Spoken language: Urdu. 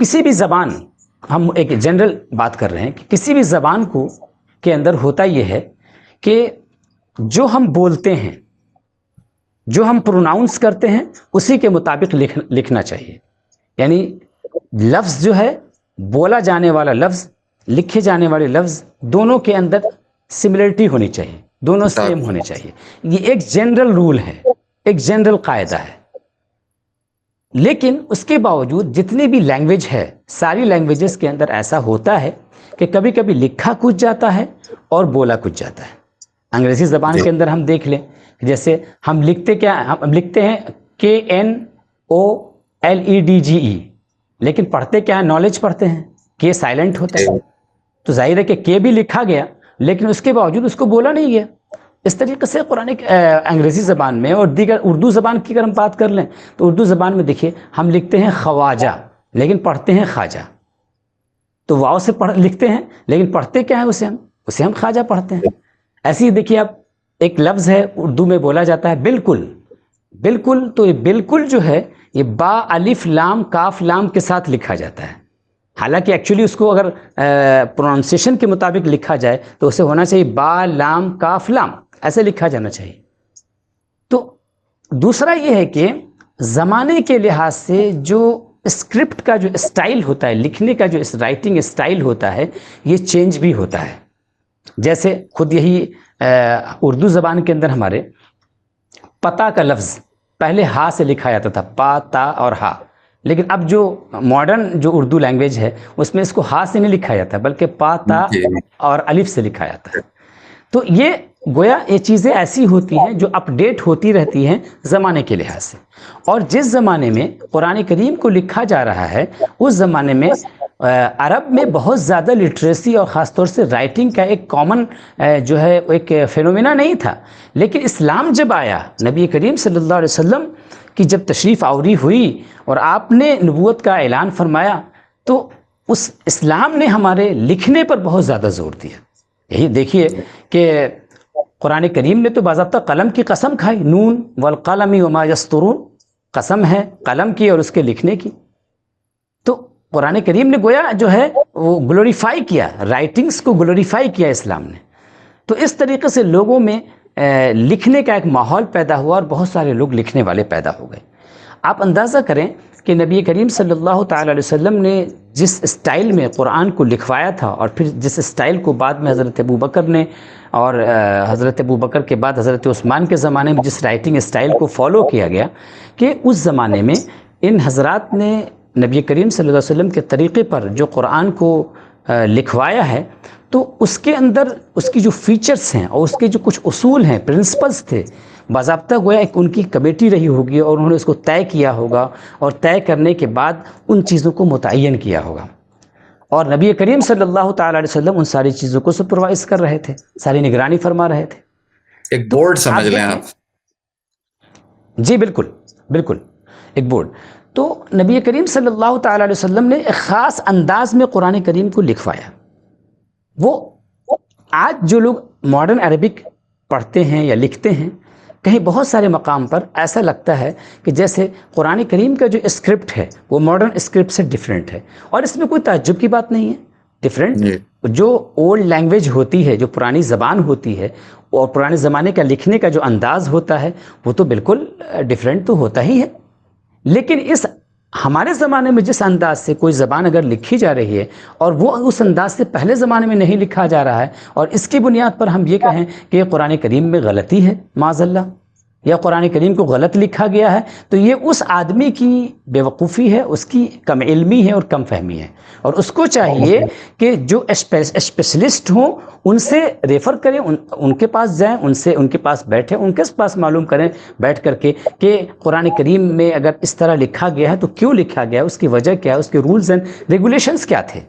کسی بھی زبان، ہم ایک جنرل بات کر رہے ہیں کہ کسی بھی زبان کو کے اندر ہوتا یہ ہے کہ جو ہم بولتے ہیں، جو ہم پروناؤنس کرتے ہیں، اسی کے مطابق لکھنا چاہیے. یعنی لفظ جو ہے، بولا جانے والا لفظ، لکھے جانے والے لفظ، دونوں کے اندر سملرٹی ہونی چاہیے، دونوں سیم ہونے چاہیے. یہ ایک جنرل رول ہے، ایک جنرل قاعدہ ہے. لیکن اس کے باوجود جتنی بھی لینگویج ہے، ساری لینگویجز کے اندر ایسا ہوتا ہے کہ کبھی کبھی لکھا کچھ جاتا ہے اور بولا کچھ جاتا ہے. انگریزی زبان کے اندر ہم دیکھ لیں، جیسے ہم لکھتے کیا، ہم لکھتے ہیں KNOLEDGE، لیکن پڑھتے کیا ہے، نالج پڑھتے ہیں. کے سائلنٹ ہوتا ہے، تو ظاہر ہے کہ کے بھی لکھا گیا لیکن اس کے باوجود اس کو بولا نہیں گیا. اس طریقے سے انگریزی زبان میں اور دیگر اردو زبان کی اگر ہم بات کر لیں تو اردو زبان میں دیکھیے ہم لکھتے ہیں خواجہ لیکن پڑھتے ہیں خواجہ. تو واو سے لکھتے ہیں لیکن پڑھتے کیا ہے، اسے ہم خواجہ پڑھتے ہیں. ایسے ہی دیکھیے اب ایک لفظ ہے اردو میں بولا جاتا ہے بالکل. بالکل، تو یہ بالکل جو ہے یہ با الف لام کاف لام کے ساتھ لکھا جاتا ہے. حالانکہ ایکچولی اس کو اگر پروننسیشن کے مطابق لکھا جائے تو اسے ہونا چاہیے با لام کاف لام، ایسے لکھا جانا چاہیے. تو دوسرا یہ ہے کہ زمانے کے لحاظ سے جو اسکرپٹ کا جو اسٹائل ہوتا ہے، لکھنے کا جو رائٹنگ اسٹائل ہوتا ہے، یہ چینج بھی ہوتا ہے. جیسے خود یہی اردو زبان کے اندر ہمارے پتا کا لفظ پہلے ہا سے لکھا جاتا تھا، پا تا اور ہا. لیکن اب جو ماڈرن جو اردو لینگویج ہے اس میں اس کو ہا سے نہیں لکھا جاتا بلکہ پا تا اور الف سے لکھا جاتا ہے. تو یہ گویا یہ چیزیں ایسی ہوتی ہیں جو اپ ڈیٹ ہوتی رہتی ہیں زمانے کے لحاظ سے. اور جس زمانے میں قرآن کریم کو لکھا جا رہا ہے اس زمانے میں عرب میں بہت زیادہ لٹریسی اور خاص طور سے رائٹنگ کا ایک کامن جو ہے ایک فینومینا نہیں تھا. لیکن اسلام جب آیا، نبی کریم صلی اللہ علیہ وسلم کی جب تشریف آوری ہوئی اور آپ نے نبوت کا اعلان فرمایا تو اس اسلام نے ہمارے لکھنے پر بہت زیادہ زور دیا. یہی دیکھیے کہ قرآن کریم نے تو باضابطہ قلم کی قسم کھائی، نون والقلم وما یسطرون، قسم ہے قلم کی اور اس کے لکھنے کی. تو قرآن کریم نے گویا جو ہے وہ گلوریفائی کیا، رائٹنگز کو گلوریفائی کیا اسلام نے. تو اس طریقے سے لوگوں میں لکھنے کا ایک ماحول پیدا ہوا اور بہت سارے لوگ لکھنے والے پیدا ہو گئے. آپ اندازہ کریں کہ نبی کریم صلی اللہ تعالی علیہ وسلم نے جس اسٹائل میں قرآن کو لکھوایا تھا اور پھر جس اسٹائل کو بعد میں حضرت ابوبکر نے اور حضرت ابوبکر کے بعد حضرت عثمان کے زمانے میں جس رائٹنگ اسٹائل کو فالو کیا گیا کہ اس زمانے میں ان حضرات نے نبی کریم صلی اللہ علیہ وسلم کے طریقے پر جو قرآن کو لکھوایا ہے تو اس کے اندر اس کی جو فیچرز ہیں اور اس کے جو کچھ اصول ہیں، پرنسپلز تھے، باضابطہ گویا ایک ان کی کمیٹی رہی ہوگی اور انہوں نے اس کو طے کیا ہوگا اور طے کرنے کے بعد ان چیزوں کو متعین کیا ہوگا. اور نبی کریم صلی اللہ تعالی علیہ وسلم ان ساری چیزوں کو سپروائز کر رہے تھے، ساری نگرانی فرما رہے تھے. ایک بورڈ سمجھ لیں آپ. جی بالکل بالکل، ایک بورڈ. تو نبی کریم صلی اللہ تعالی علیہ وسلم نے ایک خاص انداز میں قرآن کریم کو لکھوایا. وہ آج جو لوگ ماڈرن عربک پڑھتے ہیں یا لکھتے ہیں، کہیں بہت سارے مقام پر ایسا لگتا ہے کہ جیسے قرآن کریم کا جو اسکرپٹ ہے وہ ماڈرن اسکرپٹ سے ڈیفرنٹ ہے. اور اس میں کوئی تعجب کی بات نہیں ہے. ڈیفرنٹ جو اولڈ لینگویج ہوتی ہے، جو پرانی زبان ہوتی ہے اور پرانے زمانے کا لکھنے کا جو انداز ہوتا ہے وہ تو بالکل ڈیفرنٹ تو ہوتا ہی ہے. لیکن اس ہمارے زمانے میں جس انداز سے کوئی زبان اگر لکھی جا رہی ہے اور وہ اس انداز سے پہلے زمانے میں نہیں لکھا جا رہا ہے اور اس کی بنیاد پر ہم یہ کہیں کہ یہ قرآن کریم میں غلطی ہے معاذ اللہ یا قرآن کریم کو غلط لکھا گیا ہے، تو یہ اس آدمی کی بے وقوفی ہے، اس کی کم علمی ہے اور کم فہمی ہے. اور اس کو چاہیے کہ جو اسپیشلسٹ ہوں ان سے ریفر کریں، ان کے پاس جائیں، ان کے پاس بیٹھیں، ان کے پاس معلوم کریں بیٹھ کر کے کہ قرآن کریم میں اگر اس طرح لکھا گیا ہے تو کیوں لکھا گیا ہے، اس کی وجہ کیا ہے، اس کے رولز اینڈ ریگولیشنز کیا تھے.